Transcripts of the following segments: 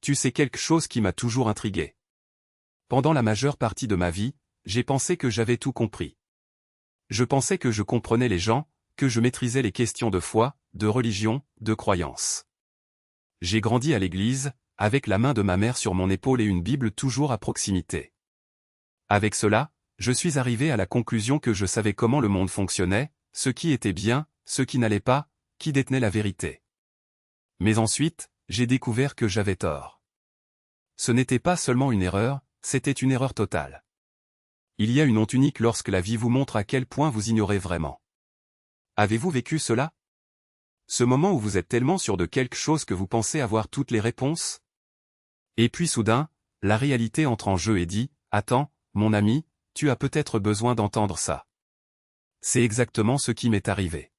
Tu sais quelque chose qui m'a toujours intrigué. Pendant la majeure partie de ma vie, j'ai pensé que j'avais tout compris. Je pensais que je comprenais les gens, que je maîtrisais les questions de foi, de religion, de croyance. J'ai grandi à l'église, avec la main de ma mère sur mon épaule et une Bible toujours à proximité. Avec cela, je suis arrivé à la conclusion que je savais comment le monde fonctionnait, ce qui était bien, ce qui n'allait pas, qui détenait la vérité. Mais ensuite, j'ai découvert que j'avais tort. Ce n'était pas seulement une erreur, c'était une erreur totale. Il y a une honte unique lorsque la vie vous montre à quel point vous ignorez vraiment. Avez-vous vécu cela? Ce moment où vous êtes tellement sûr de quelque chose que vous pensez avoir toutes les réponses? Et puis soudain, la réalité entre en jeu et dit, « Attends, mon ami, tu as peut-être besoin d'entendre ça. » C'est exactement ce qui m'est arrivé.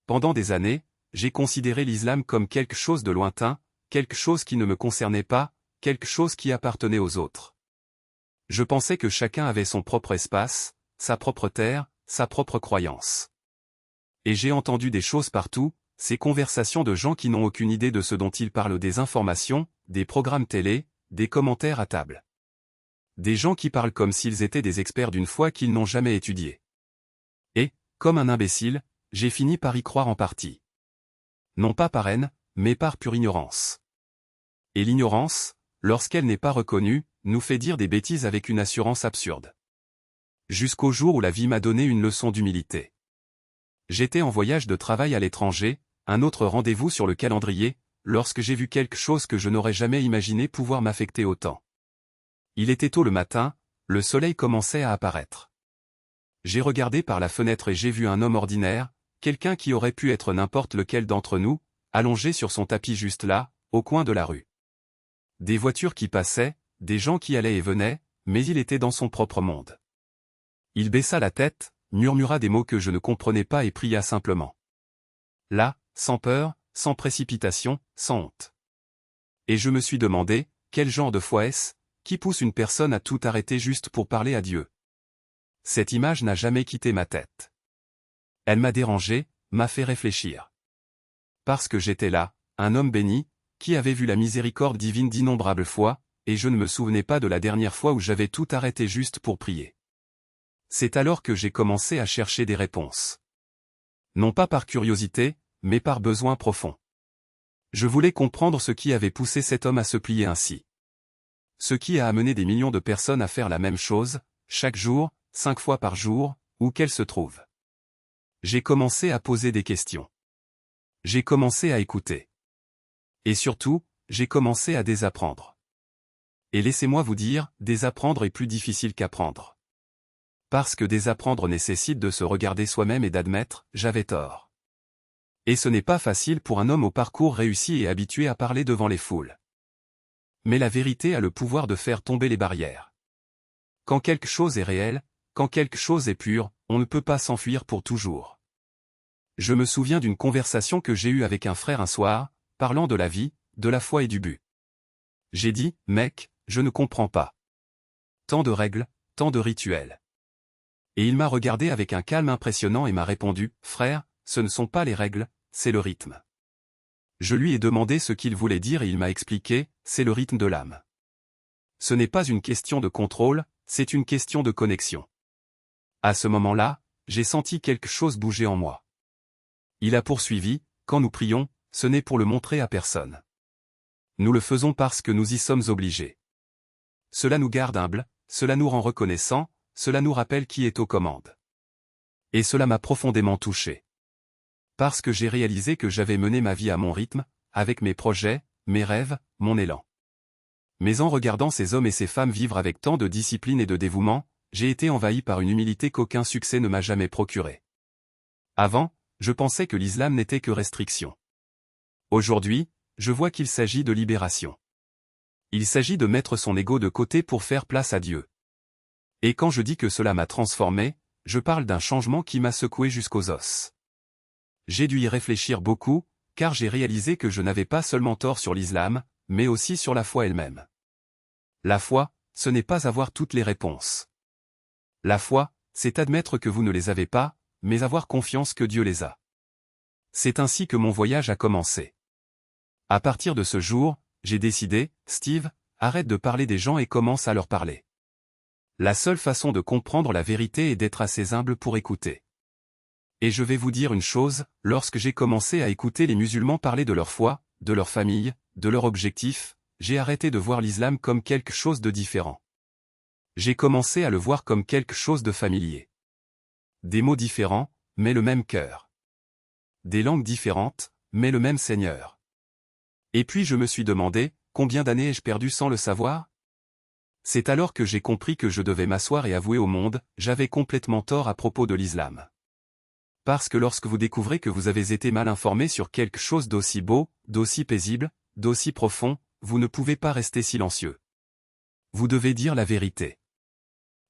Pendant des années, j'ai considéré l'islam comme quelque chose de lointain, quelque chose qui ne me concernait pas, quelque chose qui appartenait aux autres. Je pensais que chacun avait son propre espace, sa propre terre, sa propre croyance. Et j'ai entendu des choses partout, ces conversations de gens qui n'ont aucune idée de ce dont ils parlent, des informations, des programmes télé, des commentaires à table. Des gens qui parlent comme s'ils étaient des experts d'une foi qu'ils n'ont jamais étudiée. Et, comme un imbécile, j'ai fini par y croire en partie. Non pas par haine, mais par pure ignorance. Et l'ignorance, lorsqu'elle n'est pas reconnue, nous fait dire des bêtises avec une assurance absurde. Jusqu'au jour où la vie m'a donné une leçon d'humilité. J'étais en voyage de travail à l'étranger, un autre rendez-vous sur le calendrier, lorsque j'ai vu quelque chose que je n'aurais jamais imaginé pouvoir m'affecter autant. Il était tôt le matin, le soleil commençait à apparaître. J'ai regardé par la fenêtre et j'ai vu un homme ordinaire, quelqu'un qui aurait pu être n'importe lequel d'entre nous, allongé sur son tapis juste là, au coin de la rue. Des voitures qui passaient, des gens qui allaient et venaient, mais il était dans son propre monde. Il baissa la tête, murmura des mots que je ne comprenais pas et pria simplement. Là, sans peur, sans précipitation, sans honte. Et je me suis demandé, quel genre de foi est-ce, qui pousse une personne à tout arrêter juste pour parler à Dieu? Cette image n'a jamais quitté ma tête. Elle m'a dérangé, m'a fait réfléchir. Parce que j'étais là, un homme béni, qui avait vu la miséricorde divine d'innombrables fois, et je ne me souvenais pas de la dernière fois où j'avais tout arrêté juste pour prier. C'est alors que j'ai commencé à chercher des réponses. Non pas par curiosité, mais par besoin profond. Je voulais comprendre ce qui avait poussé cet homme à se plier ainsi. Ce qui a amené des millions de personnes à faire la même chose, chaque jour, 5 fois par jour, où qu'elles se trouvent. J'ai commencé à poser des questions. J'ai commencé à écouter. Et surtout, j'ai commencé à désapprendre. Et laissez-moi vous dire, désapprendre est plus difficile qu'apprendre. Parce que désapprendre nécessite de se regarder soi-même et d'admettre, j'avais tort. Et ce n'est pas facile pour un homme au parcours réussi et habitué à parler devant les foules. Mais la vérité a le pouvoir de faire tomber les barrières. Quand quelque chose est réel, quand quelque chose est pur, on ne peut pas s'enfuir pour toujours. Je me souviens d'une conversation que j'ai eue avec un frère un soir, parlant de la vie, de la foi et du but. J'ai dit, mec, je ne comprends pas. Tant de règles, tant de rituels. Et il m'a regardé avec un calme impressionnant et m'a répondu, frère, ce ne sont pas les règles, c'est le rythme. Je lui ai demandé ce qu'il voulait dire et il m'a expliqué, c'est le rythme de l'âme. Ce n'est pas une question de contrôle, c'est une question de connexion. À ce moment-là, j'ai senti quelque chose bouger en moi. Il a poursuivi, quand nous prions, ce n'est pour le montrer à personne. Nous le faisons parce que nous y sommes obligés. Cela nous garde humbles, cela nous rend reconnaissants, cela nous rappelle qui est aux commandes. Et cela m'a profondément touché. Parce que j'ai réalisé que j'avais mené ma vie à mon rythme, avec mes projets, mes rêves, mon élan. Mais en regardant ces hommes et ces femmes vivre avec tant de discipline et de dévouement, j'ai été envahi par une humilité qu'aucun succès ne m'a jamais procurée. Avant, je pensais que l'islam n'était que restriction. Aujourd'hui, je vois qu'il s'agit de libération. Il s'agit de mettre son ego de côté pour faire place à Dieu. Et quand je dis que cela m'a transformé, je parle d'un changement qui m'a secoué jusqu'aux os. J'ai dû y réfléchir beaucoup, car j'ai réalisé que je n'avais pas seulement tort sur l'islam, mais aussi sur la foi elle-même. La foi, ce n'est pas avoir toutes les réponses. La foi, c'est admettre que vous ne les avez pas, mais avoir confiance que Dieu les a. C'est ainsi que mon voyage a commencé. À partir de ce jour, j'ai décidé, Steve, arrête de parler des gens et commence à leur parler. La seule façon de comprendre la vérité est d'être assez humble pour écouter. Et je vais vous dire une chose, lorsque j'ai commencé à écouter les musulmans parler de leur foi, de leur famille, de leur objectif, j'ai arrêté de voir l'islam comme quelque chose de différent. J'ai commencé à le voir comme quelque chose de familier. Des mots différents, mais le même cœur. Des langues différentes, mais le même Seigneur. Et puis je me suis demandé, combien d'années ai-je perdu sans le savoir? C'est alors que j'ai compris que je devais m'asseoir et avouer au monde, j'avais complètement tort à propos de l'islam. Parce que lorsque vous découvrez que vous avez été mal informé sur quelque chose d'aussi beau, d'aussi paisible, d'aussi profond, vous ne pouvez pas rester silencieux. Vous devez dire la vérité.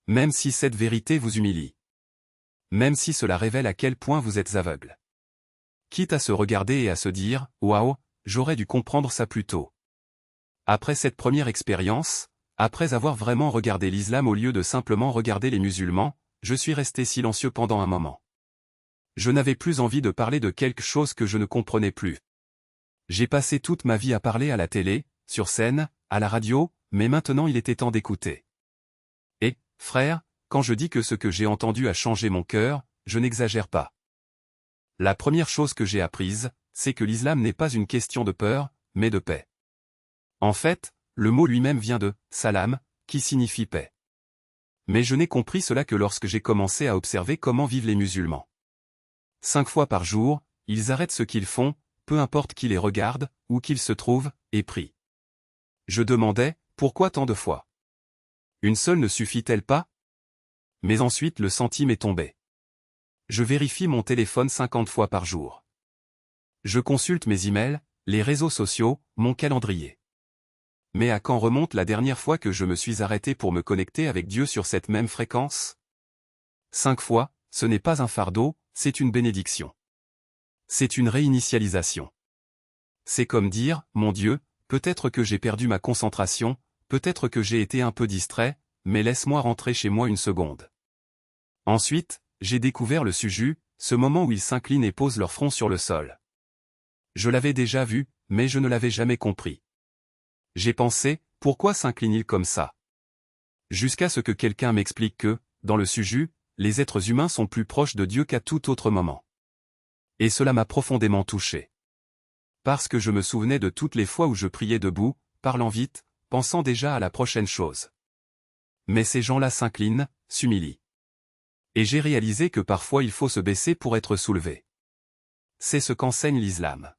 Même si cette vérité vous humilie. Même si cela révèle à quel point vous êtes aveugle. Quitte à se regarder et à se dire, waouh, j'aurais dû comprendre ça plus tôt. Après cette première expérience, après avoir vraiment regardé l'islam au lieu de simplement regarder les musulmans, je suis resté silencieux pendant un moment. Je n'avais plus envie de parler de quelque chose que je ne comprenais plus. J'ai passé toute ma vie à parler à la télé, sur scène, à la radio, mais maintenant il était temps d'écouter. Et, frère, quand je dis que ce que j'ai entendu a changé mon cœur, je n'exagère pas. La première chose que j'ai apprise, c'est que l'islam n'est pas une question de peur, mais de paix. En fait, le mot lui-même vient de « salam », qui signifie paix. Mais je n'ai compris cela que lorsque j'ai commencé à observer comment vivent les musulmans. 5 fois par jour, ils arrêtent ce qu'ils font, peu importe qui les regarde, où qu'ils se trouvent, et prient. Je demandais, pourquoi tant de fois? Une seule ne suffit-elle pas? Mais ensuite le centime est tombé. Je vérifie mon téléphone 50 fois par jour. Je consulte mes emails, les réseaux sociaux, mon calendrier. Mais à quand remonte la dernière fois que je me suis arrêté pour me connecter avec Dieu sur cette même fréquence? 5 fois, ce n'est pas un fardeau, c'est une bénédiction. C'est une réinitialisation. C'est comme dire, mon Dieu, peut-être que j'ai perdu ma concentration, peut-être que j'ai été un peu distrait, mais laisse-moi rentrer chez moi une seconde. Ensuite, j'ai découvert le sujud, ce moment où ils s'inclinent et posent leur front sur le sol. Je l'avais déjà vu, mais je ne l'avais jamais compris. J'ai pensé, pourquoi s'inclinent-ils comme ça? Jusqu'à ce que quelqu'un m'explique que, dans le sujud, les êtres humains sont plus proches de Dieu qu'à tout autre moment. Et cela m'a profondément touché. Parce que je me souvenais de toutes les fois où je priais debout, parlant vite, pensant déjà à la prochaine chose. Mais ces gens-là s'inclinent, s'humilient. Et j'ai réalisé que parfois il faut se baisser pour être soulevé. C'est ce qu'enseigne l'islam.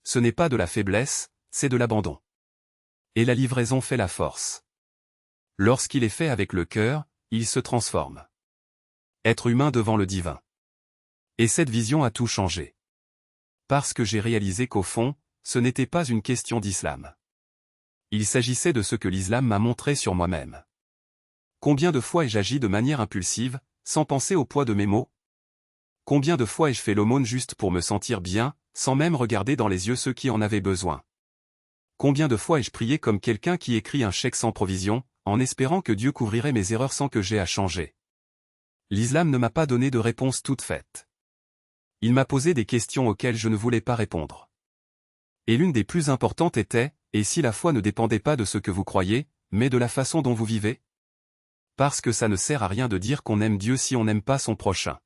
Ce n'est pas de la faiblesse, c'est de l'abandon. Et la livraison fait la force. Lorsqu'il est fait avec le cœur, il se transforme. Être humain devant le divin. Et cette vision a tout changé. Parce que j'ai réalisé qu'au fond, ce n'était pas une question d'islam. Il s'agissait de ce que l'islam m'a montré sur moi-même. Combien de fois ai-je agi de manière impulsive, sans penser au poids de mes mots? Combien de fois ai-je fait l'aumône juste pour me sentir bien, sans même regarder dans les yeux ceux qui en avaient besoin? Combien de fois ai-je prié comme quelqu'un qui écrit un chèque sans provision, en espérant que Dieu couvrirait mes erreurs sans que j'aie à changer? L'islam ne m'a pas donné de réponse toute faite. Il m'a posé des questions auxquelles je ne voulais pas répondre. Et l'une des plus importantes était, et si la foi ne dépendait pas de ce que vous croyez, mais de la façon dont vous vivez? Parce que ça ne sert à rien de dire qu'on aime Dieu si on n'aime pas son prochain.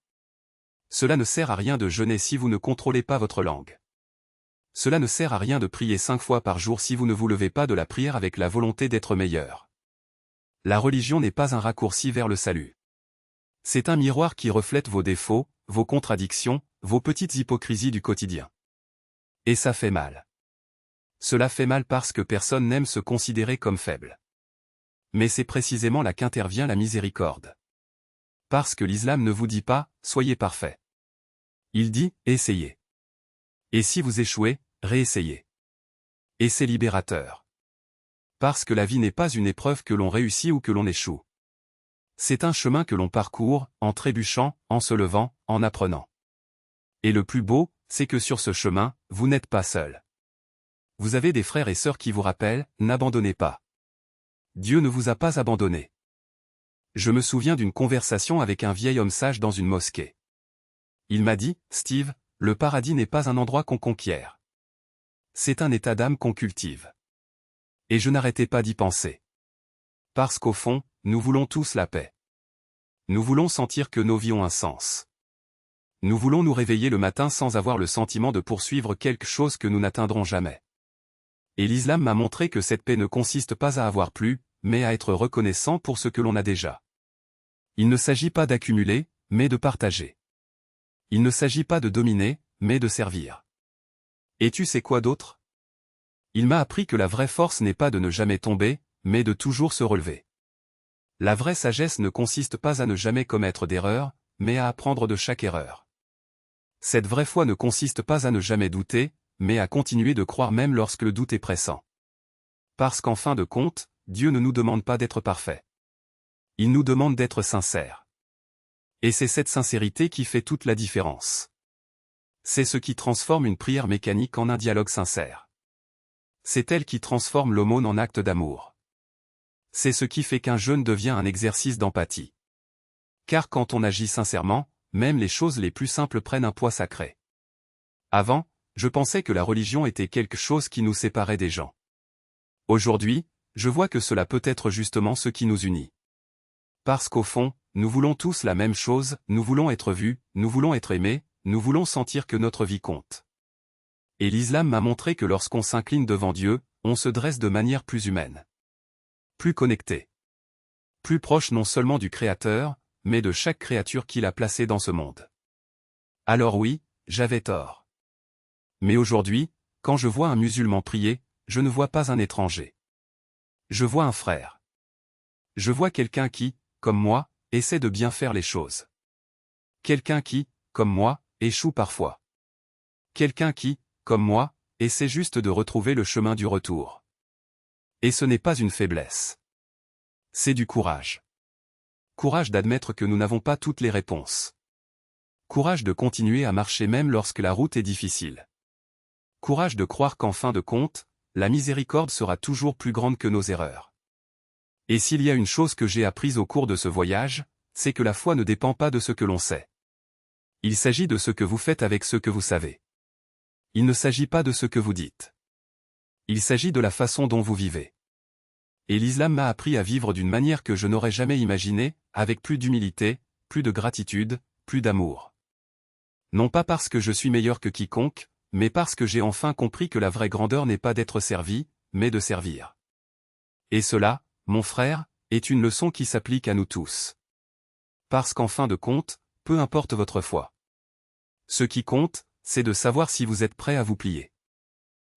Cela ne sert à rien de jeûner si vous ne contrôlez pas votre langue. Cela ne sert à rien de prier 5 fois par jour si vous ne vous levez pas de la prière avec la volonté d'être meilleur. La religion n'est pas un raccourci vers le salut. C'est un miroir qui reflète vos défauts, vos contradictions, vos petites hypocrisies du quotidien. Et ça fait mal. Cela fait mal parce que personne n'aime se considérer comme faible. Mais c'est précisément là qu'intervient la miséricorde. Parce que l'islam ne vous dit pas, soyez parfait. Il dit, essayez. Et si vous échouez, réessayez. Et c'est libérateur. Parce que la vie n'est pas une épreuve que l'on réussit ou que l'on échoue. C'est un chemin que l'on parcourt, en trébuchant, en se levant, en apprenant. Et le plus beau, c'est que sur ce chemin, vous n'êtes pas seul. Vous avez des frères et sœurs qui vous rappellent, n'abandonnez pas. Dieu ne vous a pas abandonné. Je me souviens d'une conversation avec un vieil homme sage dans une mosquée. Il m'a dit, Steve, le paradis n'est pas un endroit qu'on conquiert. C'est un état d'âme qu'on cultive. Et je n'arrêtais pas d'y penser. Parce qu'au fond, nous voulons tous la paix. Nous voulons sentir que nos vies ont un sens. Nous voulons nous réveiller le matin sans avoir le sentiment de poursuivre quelque chose que nous n'atteindrons jamais. Et l'islam m'a montré que cette paix ne consiste pas à avoir plus, mais à être reconnaissant pour ce que l'on a déjà. Il ne s'agit pas d'accumuler, mais de partager. Il ne s'agit pas de dominer, mais de servir. Et tu sais quoi d'autre? Il m'a appris que la vraie force n'est pas de ne jamais tomber, mais de toujours se relever. La vraie sagesse ne consiste pas à ne jamais commettre d'erreur, mais à apprendre de chaque erreur. Cette vraie foi ne consiste pas à ne jamais douter, mais à continuer de croire même lorsque le doute est pressant. Parce qu'en fin de compte, Dieu ne nous demande pas d'être parfaits. Il nous demande d'être sincères. Et c'est cette sincérité qui fait toute la différence. C'est ce qui transforme une prière mécanique en un dialogue sincère. C'est elle qui transforme l'aumône en acte d'amour. C'est ce qui fait qu'un jeûne devient un exercice d'empathie. Car quand on agit sincèrement, même les choses les plus simples prennent un poids sacré. Avant, je pensais que la religion était quelque chose qui nous séparait des gens. Aujourd'hui, je vois que cela peut être justement ce qui nous unit. Parce qu'au fond, nous voulons tous la même chose, nous voulons être vus, nous voulons être aimés, nous voulons sentir que notre vie compte. Et l'islam m'a montré que lorsqu'on s'incline devant Dieu, on se dresse de manière plus humaine. Plus connecté. Plus proche non seulement du Créateur, mais de chaque créature qu'il a placée dans ce monde. Alors oui, j'avais tort. Mais aujourd'hui, quand je vois un musulman prier, je ne vois pas un étranger. Je vois un frère. Je vois quelqu'un qui, comme moi, essaie de bien faire les choses. Quelqu'un qui, comme moi, échoue parfois. Quelqu'un qui, comme moi, essaie juste de retrouver le chemin du retour. Et ce n'est pas une faiblesse. C'est du courage. Courage d'admettre que nous n'avons pas toutes les réponses. Courage de continuer à marcher même lorsque la route est difficile. Courage de croire qu'en fin de compte, la miséricorde sera toujours plus grande que nos erreurs. Et s'il y a une chose que j'ai apprise au cours de ce voyage, c'est que la foi ne dépend pas de ce que l'on sait. Il s'agit de ce que vous faites avec ce que vous savez. Il ne s'agit pas de ce que vous dites. Il s'agit de la façon dont vous vivez. Et l'islam m'a appris à vivre d'une manière que je n'aurais jamais imaginée, avec plus d'humilité, plus de gratitude, plus d'amour. Non pas parce que je suis meilleur que quiconque, mais parce que j'ai enfin compris que la vraie grandeur n'est pas d'être servi, mais de servir. Et cela, mon frère, est une leçon qui s'applique à nous tous. Parce qu'en fin de compte, peu importe votre foi. Ce qui compte, c'est de savoir si vous êtes prêt à vous plier.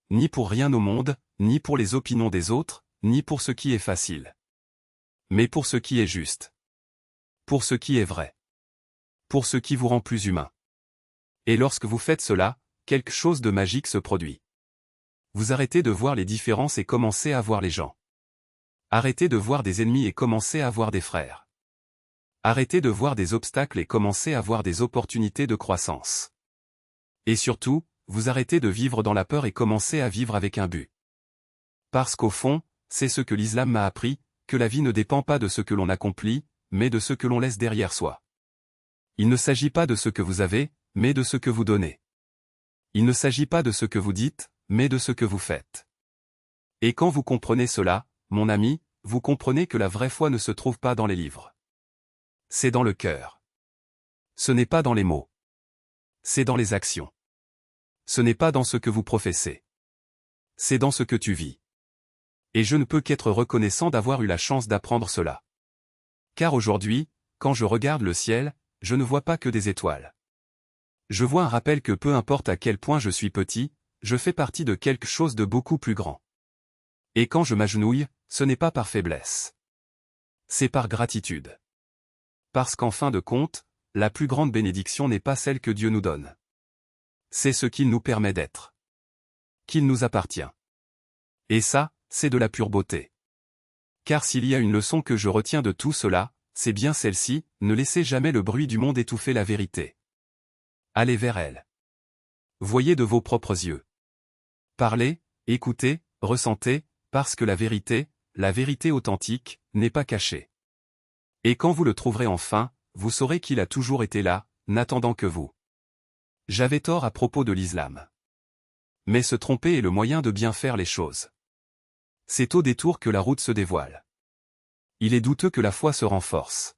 Ni pour rien au monde, ni pour les opinions des autres, ni pour ce qui est facile. Mais pour ce qui est juste. Pour ce qui est vrai. Pour ce qui vous rend plus humain. Et lorsque vous faites cela, quelque chose de magique se produit. Vous arrêtez de voir les différences et commencez à voir les gens. Arrêtez de voir des ennemis et commencez à voir des frères. Arrêtez de voir des obstacles et commencez à voir des opportunités de croissance. Et surtout, vous arrêtez de vivre dans la peur et commencez à vivre avec un but. Parce qu'au fond, c'est ce que l'islam m'a appris, que la vie ne dépend pas de ce que l'on accomplit, mais de ce que l'on laisse derrière soi. Il ne s'agit pas de ce que vous avez, mais de ce que vous donnez. Il ne s'agit pas de ce que vous dites, mais de ce que vous faites. Et quand vous comprenez cela, mon ami, vous comprenez que la vraie foi ne se trouve pas dans les livres. C'est dans le cœur. Ce n'est pas dans les mots. C'est dans les actions. Ce n'est pas dans ce que vous professez. C'est dans ce que tu vis. Et je ne peux qu'être reconnaissant d'avoir eu la chance d'apprendre cela. Car aujourd'hui, quand je regarde le ciel, je ne vois pas que des étoiles. Je vois un rappel que peu importe à quel point je suis petit, je fais partie de quelque chose de beaucoup plus grand. Et quand je m'agenouille, ce n'est pas par faiblesse. C'est par gratitude. Parce qu'en fin de compte, la plus grande bénédiction n'est pas celle que Dieu nous donne. C'est ce qu'il nous permet d'être. Qu'il nous appartient. Et ça, c'est de la pure beauté. Car s'il y a une leçon que je retiens de tout cela, c'est bien celle-ci, ne laissez jamais le bruit du monde étouffer la vérité. Allez vers elle. Voyez de vos propres yeux. Parlez, écoutez, ressentez, parce que la vérité authentique, n'est pas cachée. Et quand vous le trouverez enfin, vous saurez qu'il a toujours été là, n'attendant que vous. J'avais tort à propos de l'islam. Mais se tromper est le moyen de bien faire les choses. C'est au détour que la route se dévoile. Il est douteux que la foi se renforce.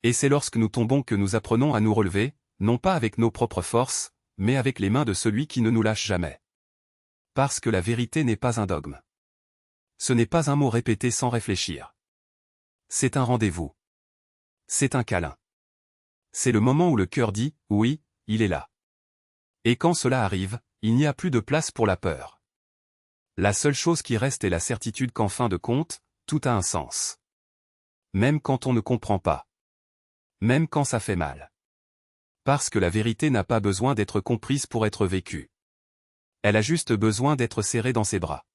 Et c'est lorsque nous tombons que nous apprenons à nous relever, non pas avec nos propres forces, mais avec les mains de celui qui ne nous lâche jamais. Parce que la vérité n'est pas un dogme. Ce n'est pas un mot répété sans réfléchir. C'est un rendez-vous. C'est un câlin. C'est le moment où le cœur dit « oui, il est là ». Et quand cela arrive, il n'y a plus de place pour la peur. La seule chose qui reste est la certitude qu'en fin de compte, tout a un sens. Même quand on ne comprend pas. Même quand ça fait mal. Parce que la vérité n'a pas besoin d'être comprise pour être vécue. Elle a juste besoin d'être serrée dans ses bras.